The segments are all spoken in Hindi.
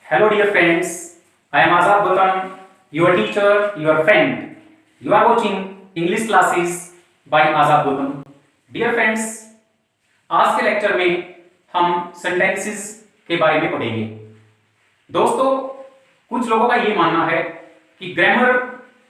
Hello dear friends, I am Azad Gautam, your teacher, your friend. You are watching English classes by Azad Gautam. Dear friends, आज के लेक्चर में हम सेंटेंसेस के बारे में पढ़ेंगे। दोस्तों, कुछ लोगों का ये मानना है कि ग्रामर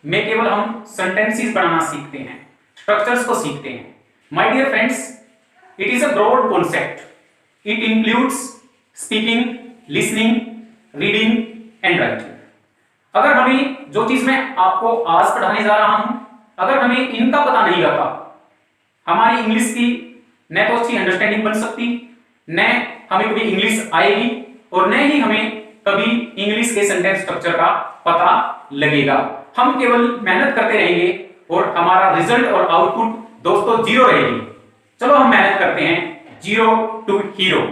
में केवल हम सेंटेंसेस बनाना सीखते हैं, स्ट्रक्चर्स को सीखते हैं। My dear friends, it is a broad concept. It includes speaking, listening, reading and writing. अगर हमें जो चीज मैं आपको आज पढ़ाने जा रहा हूं, अगर हमें इनका पता नहीं रहता, हमारी इंग्लिश की न तो अच्छी अंडरस्टैंडिंग बन सकती, न हमें कभी इंग्लिश आएगी और न ही हमें कभी इंग्लिश के सेंटेंस स्ट्रक्चर का पता लगेगा. हम केवल मेहनत करते रहेंगे और हमारा रिजल्ट और आउटपुट दोस्तों जीरो रहेगी. चलो हम मेहनत करते हैं जीरो टू हीरो.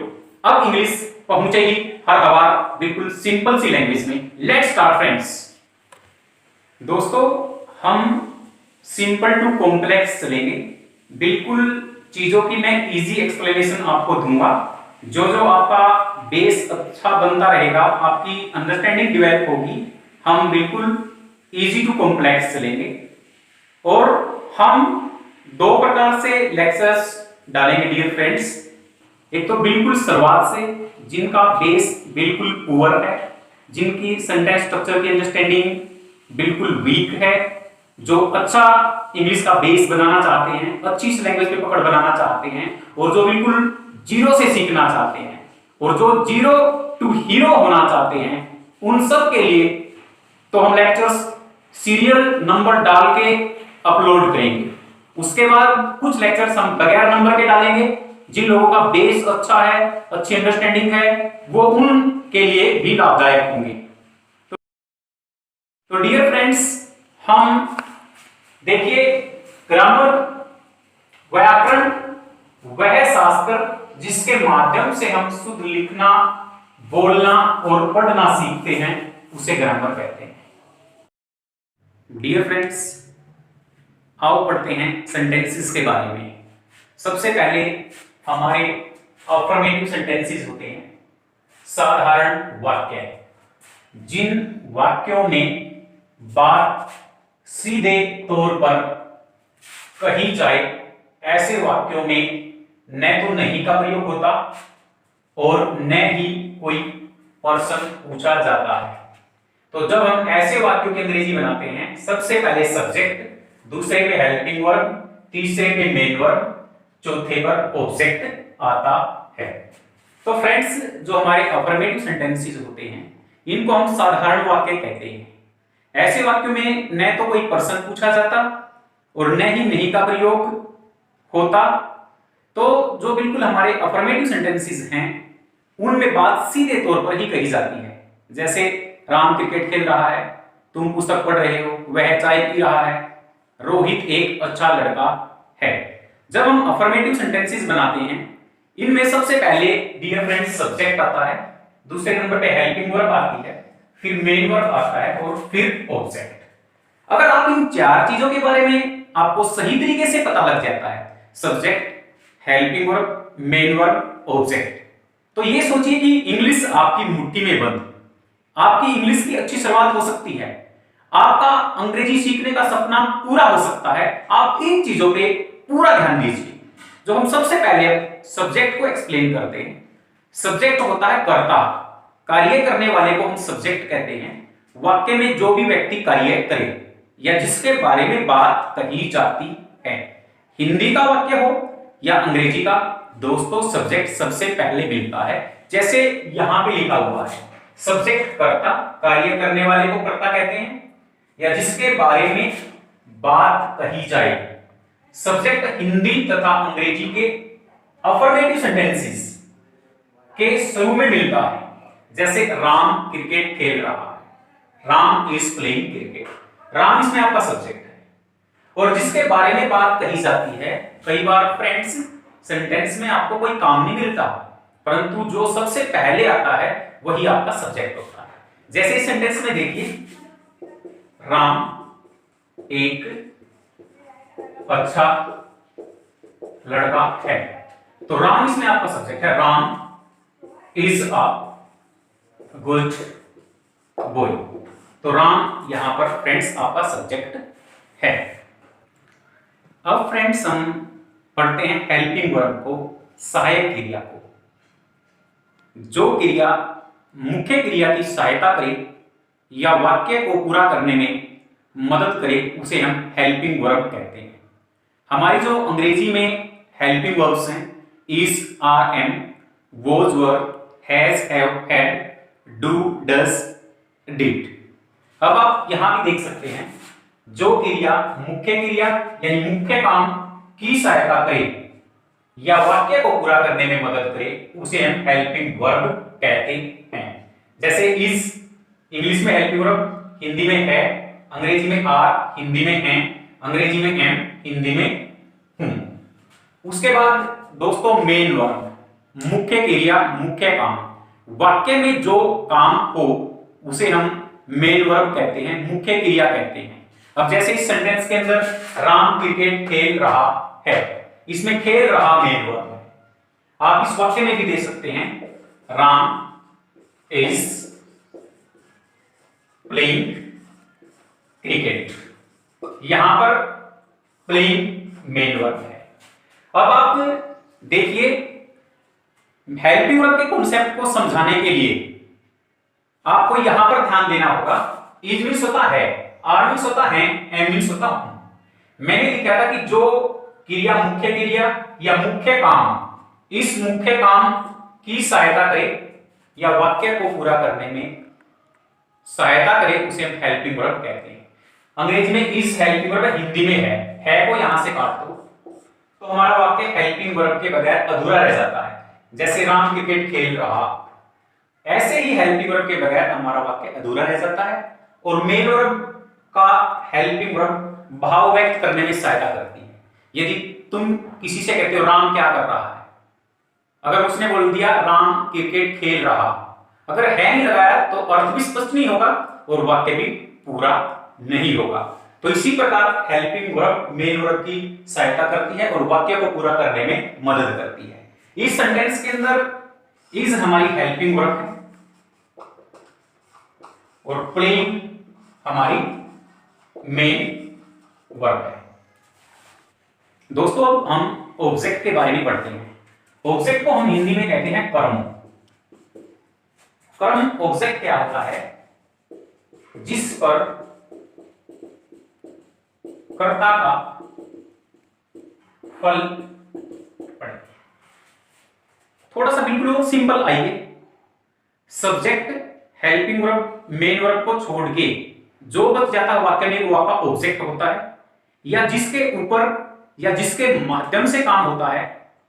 अब इंग्लिश पहुंचेगी हर बार बिल्कुल सिंपल सी लैंग्वेज में. Let's start friends. दोस्तों, हम सिंपल टू कॉम्प्लेक्स चलेंगे. बिल्कुल चीजों की मैं इजी एक्सप्लेनेशन आपको दूंगा. जो जो आपका बेस अच्छा बनता रहेगा, आपकी अंडरस्टैंडिंग डेवलप होगी. हम बिल्कुल इजी टू कॉम्प्लेक्स चलेंगे और हम दो प्रकार से लेक्चर्स डालेंगे डियर फ्रेंड्स. एक तो बिल्कुल शुरुआत से, जिनका बेस बिल्कुल पुअर है, जिनकी सेंटेंस स्ट्रक्चर की अंडरस्टैंडिंग बिल्कुल वीक है, जो अच्छा इंग्लिश का बेस बनाना चाहते हैं, अच्छी लैंग्वेज पे पकड़ बनाना चाहते हैं, और जो बिल्कुल जीरो से सीखना चाहते हैं, और जो जीरो टू हीरो होना चाहते हैं, उन सब के लिए तो हम लेक्चर्स सीरियल नंबर डाल के अपलोड करेंगे. उसके बाद कुछ लेक्चर्स हम बगैर नंबर के डालेंगे. जिन लोगों का बेस अच्छा है, अच्छी अंडरस्टैंडिंग है, वो उनके लिए भी लाभदायक होंगे. तो डियर फ्रेंड्स, हम देखिए, ग्रामर व्याकरण वह शास्त्र जिसके माध्यम से हम शुद्ध लिखना, बोलना और पढ़ना सीखते हैं, उसे ग्रामर कहते हैं. डियर फ्रेंड्स, आओ पढ़ते हैं सेंटेंसेस के बारे में. सबसे पहले हमारे अफर्मेटिव सेंटेंसेस होते हैं, साधारण वाक्य. जिन वाक्यों में बात सीधे तौर पर कही जाए, ऐसे वाक्यों में न तो नहीं का प्रयोग होता और न ही कोई पर्सन पूछा जाता है. तो जब हम ऐसे वाक्यों की अंग्रेजी बनाते हैं, सबसे पहले सब्जेक्ट, दूसरे पे हेल्पिंग वर्ब, तीसरे पे मेन वर्ब, चौथे पर ऑब्जेक्ट आता है. तो फ्रेंड्स, जो हमारे अफर्मेटिव सेंटेंसेस होते हैं, इनको हम साधारण वाक्य कहते हैं. ऐसे वाक्यों में न तो कोई पर्सन पूछा जाता और न ही नहीं का प्रयोग होता. तो जो बिल्कुल हमारे अफर्मेटिव सेंटेंसेस हैं, उनमें बात सीधे तौर पर ही कही जाती है. जैसे राम क्रिकेट खेल रहा है, तुम पुस्तक पढ़ रहे हो, वह चाय पी रहा है, रोहित एक अच्छा लड़का है. जब हम अफर्मेटिव सेंटेंसेस बनाते हैं, इनमें सबसे पहले डियर फ्रेंड्स सब्जेक्ट आता है, दूसरे नंबर पे हेल्पिंग वर्ब आती है, फिर मेन वर्ब आता है और फिर ऑब्जेक्ट. अगर आप इन चार चीजों के बारे में आपको सही तरीके से पता लग जाता है, subject, helping verb, main verb, object, तो ये सोचिए कि इंग्लिश आपकी मुट्ठी में बंद. आपकी इंग्लिश की अच्छी शुरुआत हो सकती है, आपका अंग्रेजी सीखने का सपना पूरा हो सकता है. आप इन चीजों पे पूरा ध्यान दीजिए. जो हम सबसे पहले सब्जेक्ट को एक्सप्लेन करते हैं. सब्जेक्ट होता है कर्ता, कार्य करने वाले को हम सब्जेक्ट कहते हैं. वाक्य में जो भी व्यक्ति कार्य करे या जिसके बारे में बात कही जाती है, हिंदी का वाक्य हो या अंग्रेजी का, दोस्तों सब्जेक्ट सबसे पहले मिलता है. जैसे यहां पे लिखा हुआ है, सब्जेक्ट कर्ता, कार्य करने वाले को कर्ता कहते हैं, या जिसके बारे में बात कही जाए. सब्जेक्ट हिंदी तथा अंग्रेजी के अफर्मेटिव सेंटेंसेस के शुरू में मिलता है. जैसे राम क्रिकेट खेल रहा है, Ram is playing cricket. Ram इसमें आपका सब्जेक्ट है. और जिसके बारे में बात कही जाती है, कई बार फ्रेंड्स सेंटेंस में आपको कोई काम नहीं मिलता, परंतु जो सबसे पहले आता है वही आपका सब्जेक्ट होता है. जैसे इस सेंटेंस में देखिए, राम एक अच्छा लड़का है, तो राम इसमें आपका सब्जेक्ट है. Ram is a good boy. तो राम यहां पर फ्रेंड्स आपका सब्जेक्ट है। अब फ्रेंड्स हम पढ़ते हैं हेल्पिंग वर्ब को, सहायक क्रिया को। जो क्रिया मुख्य क्रिया की सहायता करे या वाक्य को पूरा करने में मदद करे उसे हम हेल्पिंग वर्ब कहते हैं। हमारी जो अंग्रेजी में हेल्पिंग वर्ब्स हैं is, are, am, was, were, has, have, had, do, does, did. अब आप यहां भी देख सकते हैं जो क्रिया मुख्य क्रिया यानी मुख्य काम की सहायता करे या वाक्य को पूरा करने में मदद करे उसे हम हेल्पिंग वर्ब कहते हैं। जैसे इज इंग्लिश में हेल्पिंग वर्ब, हिंदी में है, अंग्रेजी में आर, हिंदी में है, अंग्रेजी में एम, हिंदी में हूं। उसके बाद दोस्तों मेन वर्ब, मुख्य क्रिया मुख्य काम, वाक्य में जो काम हो उसे हम मेन वर्ब कहते हैं, मुख्य क्रिया कहते हैं। अब जैसे इस सेंटेंस के अंदर राम क्रिकेट खेल रहा है, इसमें खेल रहा मेन वर्ब है। आप इस वाक्य में भी दे सकते हैं राम इज प्लेइंग क्रिकेट, यहां पर प्लेइंग मेन वर्ब है। अब आप देखिए हेल्पिंग वर्ब के कॉन्सेप्ट को समझाने के लिए आपको यहां पर ध्यान देना होगा। इज मीन्स होता है, आर मीन्स होता है, एम मीन्स होता हूं। मैंने लिखा था कि जो क्रिया मुख्य क्रिया या मुख्य काम इस मुख्य काम की सहायता करे या वाक्य को पूरा करने में सहायता करे उसे हम हेल्पिंग वर्ब कहते हैं। अंग्रेजी में इज हेल्पिंग वर्ब, हिंदी में है को यहां से काट दो तो हमारा वाक्य हेल्पिंग वर्ब के बगैर अधूरा रह जाता है। जैसे राम क्रिकेट खेल रहा, ऐसे ही हेल्पिंग वर्ब के बगैर हमारा वाक्य अधूरा रह जाता है। और मेन वर्ब का हेल्पिंग वर्ब भाव व्यक्त करने में सहायता करती है। यदि तुम किसी से कहते हो राम क्या कर रहा है, अगर उसने बोल दिया राम क्रिकेट खेल रहा, अगर है नहीं लगाया तो अर्थ भी स्पष्ट नहीं होगा और वाक्य भी पूरा नहीं होगा। तो इसी प्रकार हेल्पिंग वर्ब मेन वर्ब की सहायता करती है और वाक्य को पूरा करने में मदद करती है। इस सेंटेंस के अंदर इज हमारी हेल्पिंग वर्ब है और प्लेइंग हमारी मेन वर्ब है। दोस्तों अब हम ऑब्जेक्ट के बारे में पढ़ते हैं। ऑब्जेक्ट को हम हिंदी में कहते हैं कर्म। कर्म ऑब्जेक्ट क्या होता है? जिस पर कर्ता का फल पड़े। थोड़ा सा बिल्कुल सिंपल आइए, subject helping verb main verb को छोड़ के जो बच जाता है वाक्य में वो आपका ऑब्जेक्ट होता है, या जिसके ऊपर या जिसके माध्यम से काम होता है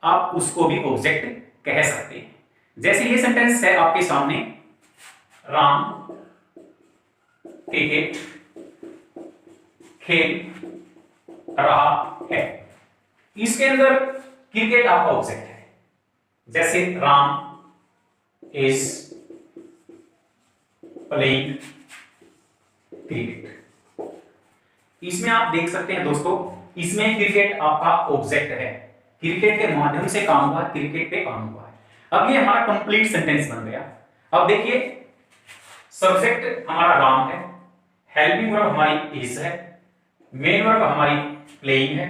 आप उसको भी ऑब्जेक्ट कह सकते हैं। जैसे ये सेंटेंस है आपके सामने, राम क्रिकेट खेल रहा है, इसके अंदर क्रिकेट आपका ऑब्जेक्ट है। जैसे राम इज प्लेइंग क्रिकेट, इसमें आप देख सकते हैं दोस्तों, इसमें क्रिकेट आपका ऑब्जेक्ट है, क्रिकेट के माध्यम से काम हुआ, क्रिकेट पे काम हुआ है। अब ये हमारा कंप्लीट सेंटेंस बन गया। अब देखिए सब्जेक्ट हमारा राम है, हेल्पिंग वर्ब हमारी इज है, मेन वर्ब हमारी प्लेइंग है,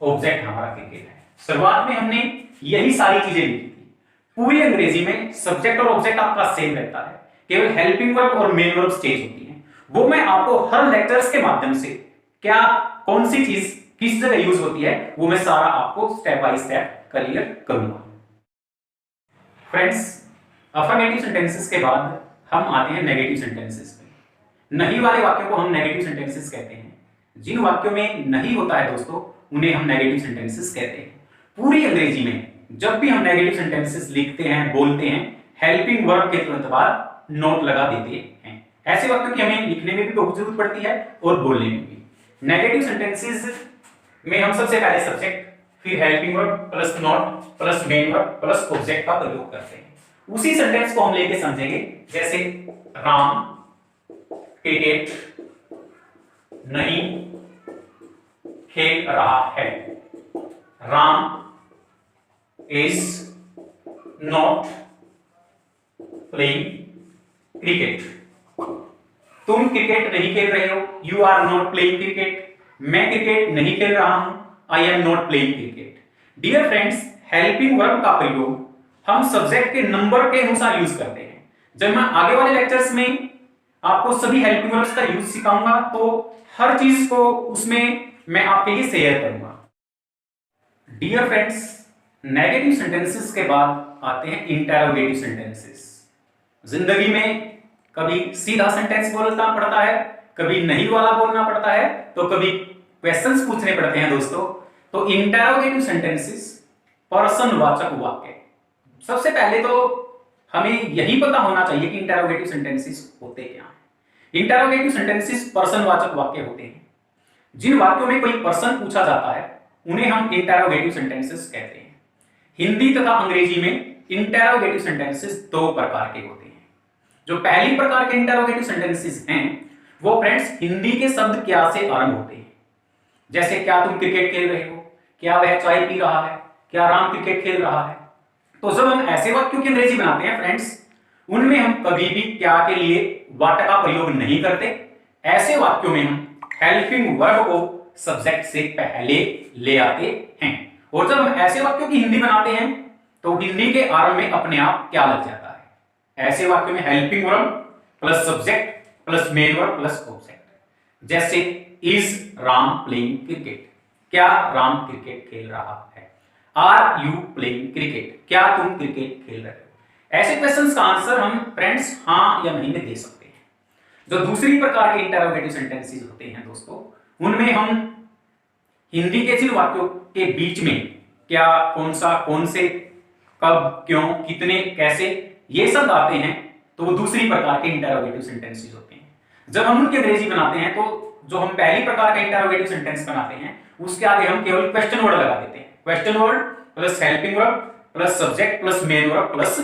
ऑब्जेक्ट हमारा क्रिकेट है। शुरुआत में हमने यही सारी चीजें लिखी थी। पूरी अंग्रेजी में सब्जेक्ट और ऑब्जेक्ट आपका सेम रहता है, केवल हेल्पिंग वर्ब और मेन वर्ब चेंज होती है। वो मैं आपको हर लेक्चर्स के माध्यम से क्या कौन सी चीज किस जगह यूज होती है वो मैं सारा आपको स्टेप बाय स्टेप क्लियर करूंगा। फ्रेंड्स अफर्मेटिव सेंटेंसेस के बाद हम आते हैं नेगेटिव सेंटेंसेस पे। नहीं वाले वाक्यों को हम नेगेटिव सेंटेंसेस कहते हैं। जिन वाक्यों में नहीं होता है दोस्तों उन्हें हम नेगेटिव सेंटेंसेस कहते हैं। पूरी अंग्रेजी में जब भी हम नेगेटिव सेंटेंसेस लिखते हैं बोलते हैं हेल्पिंग वर्ब के तुरंत बाद नोट लगा देते हैं। ऐसे वाक्यों की हमें लिखने में भी बहुत जरूरत पड़ती है और बोलने में भी। नेगेटिव सेंटेंसेस में हम सबसे पहले सब्जेक्ट फिर helping verb plus not plus main verb plus object का प्रयोग करते हैं। उसी सेंटेंस को हम लेके समझेंगे। जैसे राम क्रिकेट नहीं खेल रहा है, Ram is not playing cricket. तुम क्रिकेट नहीं खेल रहे हो, you are not playing cricket. मैं क्रिकेट नहीं खेल रहा हूं, I am not playing cricket. Dear friends, helping verb का प्रयोग हम सब्जेक्ट के नंबर के अनुसार यूज करते हैं। जब मैं आगे वाले लेक्चर्स में आपको सभी हेल्पिंग वर्ब्स का यूज सिखाऊंगा तो हर चीज को उसमें मैं आपके लिए शेयर करूंगा। डियर फ्रेंड्स, नेगेटिव सेंटेंसेस के बाद आते हैं इंटेरोगेटिव सेंटेंसेस। जिंदगी में कभी सीधा सेंटेंस बोलना पड़ता है, कभी नहीं वाला बोलना पड़ता है, तो कभी क्वेश्चंस पूछने पड़ते हैं दोस्तों। तो इंटेरोगेटिव सेंटेंसेस प्रश्नवाचक वाक्य। सबसे पहले तो हमें यही पता होना चाहिए कि इंटेरोगेटिव सेंटेंसेस होते क्या हैं। इंटेरोगेटिव सेंटेंसेस प्रश्नवाचक वाक्य होते हैं। जिन वाक्यों में कोई प्रश्न पूछा जाता है उन्हें हम इंटेरोगेटिव सेंटेंसेस कहते हैं। हिंदी तथा अंग्रेजी में इंटेरोगेटिव सेंटेंसेस दो प्रकार के होते हैं। जो पहली प्रकार के इंटेरोगेटिव सेंटेंसेस हैं वो फ्रेंड्स हिंदी के शब्द क्या से आरंभ होते हैं। जैसे क्या तुम क्रिकेट खेल रहे हो, क्या वह चाय पी रहा है, क्या राम क्रिकेट खेल रहा है। तो जब हम ऐसे वाक्यों की अंग्रेजी बनाते हैं फ्रेंड्स, उनमें हम कभी भी क्या के लिए व्हाट का प्रयोग नहीं करते। ऐसे वाक्यों में हम हेल्पिंग वर्ब को सब्जेक्ट से पहले ले आते हैं। और जब हम ऐसे वाक्यों की हिंदी बनाते हैं तो हिंदी के आरंभ में अपने आप क्या लग जाता है। ऐसे वाक्यों में helping verb plus subject plus main verb plus object. जैसे इज राम प्लेइंग क्रिकेट, क्या राम क्रिकेट खेल रहा है। आर यू प्लेइंग क्रिकेट, क्या तुम क्रिकेट खेल रहे हो। ऐसे क्वेश्चंस का आंसर हम फ्रेंड्स हां या नहीं में दे सकते हैं। जो दूसरी प्रकार के इंटेरोगेटिव सेंटेंसेस होते हैं दोस्तों, उनमें हम हिंदी के जिन वाक्यों के बीच में क्या, कौन सा, कौन से, कब, क्यों, कितने, कैसे, ये सब आते हैं तो वो दूसरी प्रकार के इंटेरोगेटिव सेंटेंसेस होते हैं। जब हम उनकी अंग्रेजी बनाते हैं तो जो हम पहली प्रकार का इंटेरोगेटिव सेंटेंस बनाते हैं उसके आगे हम केवल क्वेश्चन वर्ड लगा देते हैं। Question word plus helping verb plus subject plus main verb plus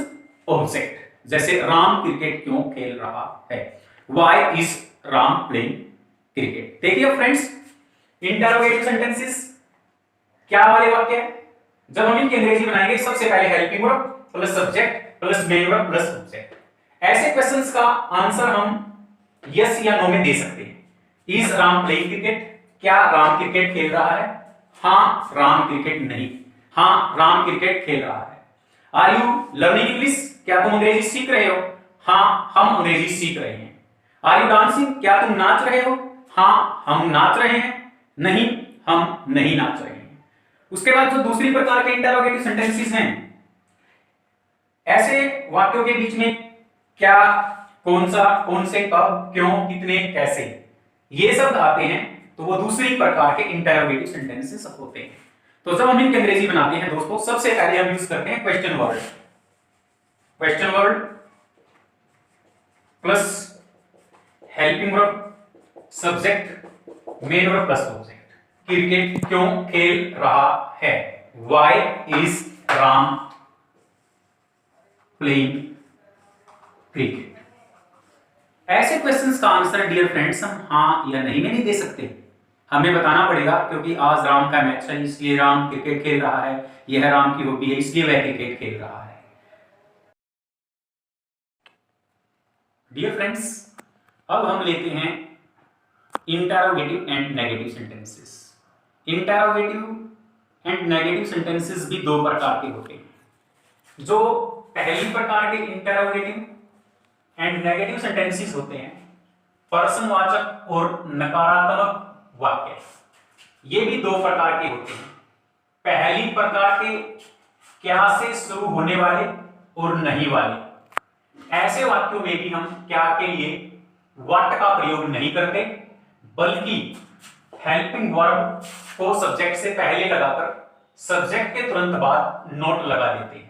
object. जैसे राम क्रिकेट क्यों खेल रहा है, why is Ram playing cricket. देखिए फ्रेंड्स, इंटेरोगेटिव सेंटेंसेस क्या वाले वाक्य है। जब हम इनकी अंग्रेजी बनाएंगे सबसे पहले helping verb plus subject plus main verb plus object. ऐसे क्वेश्चंस का आंसर हम यस या नो में दे सकते हैं। इज राम प्लेइंग क्रिकेट, क्या राम क्रिकेट खेल रहा है। हाँ राम क्रिकेट नहीं, हाँ राम क्रिकेट खेल रहा है। आर यू लर्निंग इंग्लिश, क्या तुम अंग्रेजी सीख रहे हो। हाँ हम अंग्रेजी सीख रहे हैं। आर यू डांसिंग, क्या तुम नाच रहे हो। हाँ हम नाच रहे हैं। नहीं हम नहीं नाच रहे हैं। उसके बाद जो दूसरी प्रकार के इंटेरोगेटिव सेंटेंसेस हैं, ऐसे वाक्यों के बीच में क्या, कौन सा, कौन से, कब, क्यों, कितने, कैसे, ये शब्द आते हैं तो वो दूसरी प्रकार के इंटेरोगेटिव सेंटेंसेस होते हैं। तो जब हम इनकी अंग्रेजी बनाते हैं दोस्तों सबसे पहले हम यूज करते हैं question word. Question word plus helping verb subject main verb plus object. Cricket क्यों खेल रहा है, why is Ram playing cricket. ऐसे क्वेश्चंस का आंसर डियर फ्रेंड्स हम हां या नहीं में नहीं दे सकते। हमें बताना पड़ेगा क्योंकि आज राम का मैच है इसलिए राम क्रिकेट खेल रहा है, यह राम की हॉबी है इसलिए वह क्रिकेट खेल रहा है। डियर फ्रेंड्स, अब हम लेते हैं interrogative and negative sentences. Interrogative and negative sentences भी दो प्रकार के होते हैं। जो पहली प्रकार के इंटेरोगेटिव एंड नेगेटिव सेंटेंसेस होते हैं प्रश्नवाचक और नकारात्मक वाक्य, ये भी दो प्रकार के होते हैं। पहली प्रकार के क्या से शुरू होने वाले और नहीं वाले। ऐसे वाक्यों में भी हम क्या के लिए व्हाट का प्रयोग नहीं करते बल्कि हेल्पिंग वर्ब को सब्जेक्ट से पहले लगाकर सब्जेक्ट के तुरंत बाद नोट लगा देते हैं।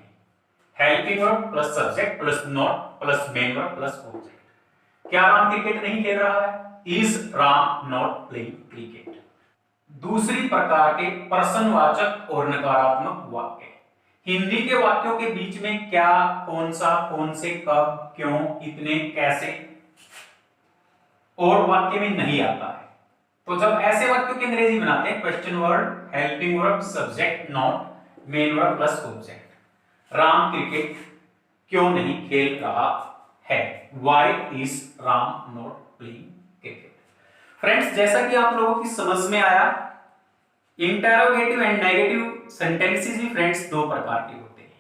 Helping verb plus subject plus note plus main verb plus object. क्या राम क्रिकेट नहीं खेल रहा है, is Ram not playing cricket. दूसरी प्रकार के प्रश्नवाचक और नकारात्मक वाक्य, हिंदी के वाक्यों के बीच में क्या, कौन सा, कौन से, कब, क्यों, कितने, कैसे और वाक्य में नहीं आता है। तो जब ऐसे वाक्यों की अंग्रेजी बनाते हैं question word helping verb subject not main verb plus object. Ram cricket क्यों नहीं खेल रहा है। Why is Ram not playing cricket. Friends, जैसा कि आप लोगों की समझ में आया, इंटेरोगेटिव एंड नेगेटिव सेंटेंसेस भी फ्रेंड्स दो प्रकार के होते हैं।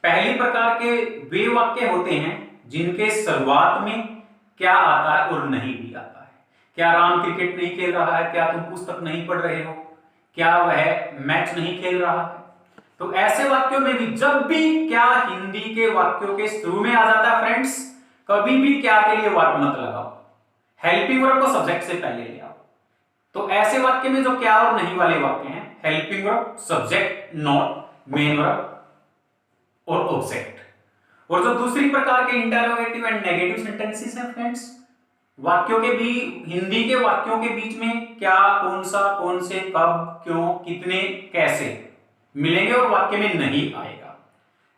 पहली प्रकार के वे वाक्य होते हैं जिनके शुरुआत में क्या आता है और नहीं भी आता है। क्या राम क्रिकेट नहीं खेल रहा है? क्या तुम पुस्तक नहीं पढ़ रहे हो? क्या वह मैच नहीं खेल रहा है? तो ऐसे वाक्यों में भी जब भी क्या हिंदी के वाक्यों के शुरू में आ जाता है फ्रेंड्स, कभी भी क्या के लिए वाट मत लगाओ, हेल्पिंग वर्ब को सब्जेक्ट से पहले ले आओ। तो ऐसे वाक्य में जो क्या और नहीं वाले वाक्य हैं, helping verb, subject, not, main verb और ऑब्जेक्ट। और जो दूसरी प्रकार के इंटरोगेटिव एंड नेगेटिव सेंटेंसेस हैं फ्रेंड्स, वाक्यों के भी हिंदी के वाक्यों के बीच में क्या, कौन सा, कौन से, कब, क्यों, कितने, कैसे मिलेंगे और वाक्य में नहीं आएगा।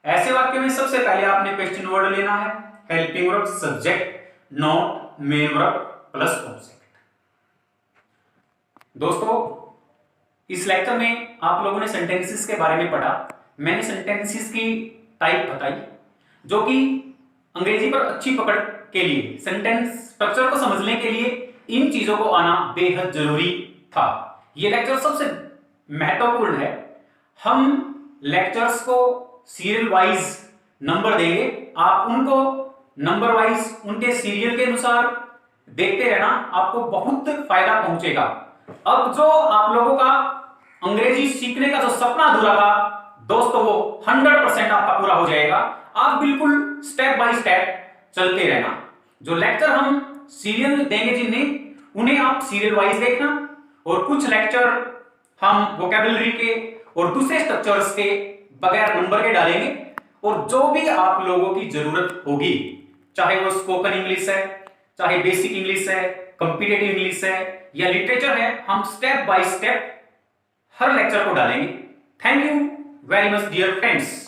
ऐसे वाक्य में सबसे पहले आपने क्वेश्चन वर्ड लेना है, helping verb, subject, not, main verb plus object. दोस्तों, इस लेक्चर में आप लोगों ने सेंटेंसेस के बारे में पढ़ा। मैंने सेंटेंसेस की टाइप बताई जो कि अंग्रेजी पर अच्छी पकड़ के लिए, सेंटेंस स्ट्रक्चर को समझने के लिए इन चीजों को आना बेहद जरूरी था। यह लेक्चर सबसे महत्वपूर्ण है। हम लेक्चर्स को सीरियल वाइज नंबर देंगे, आप उनको नंबर वाइज उनके सीरियल के अनुसार देखते रहना, आपको बहुत फायदा पहुंचेगा। अब जो आप लोगों का अंग्रेजी सीखने का जो सपना अधूरा था दोस्तों, वो 100% आपका पूरा हो जाएगा। आप बिल्कुल स्टेप बाय स्टेप चलते रहना। जो लेक्चर हम सीरियल देंगे जिन्हें, उन्हें आप सीरियल वाइज देखना, और कुछ लेक्चर हम वोकैबुलरी के और दूसरे स्ट्रक्चर्स के बगैर नंबर के डालेंगे। और जो भी आप लोगों की जरूरत होगी, चाहे वो स्पोकन इंग्लिश है, चाहे बेसिक इंग्लिश है, कॉम्पिटिटिव इंग्लिश है या लिटरेचर है, हम स्टेप बाय स्टेप हर लेक्चर को डालेंगे। Thank you very much dear friends.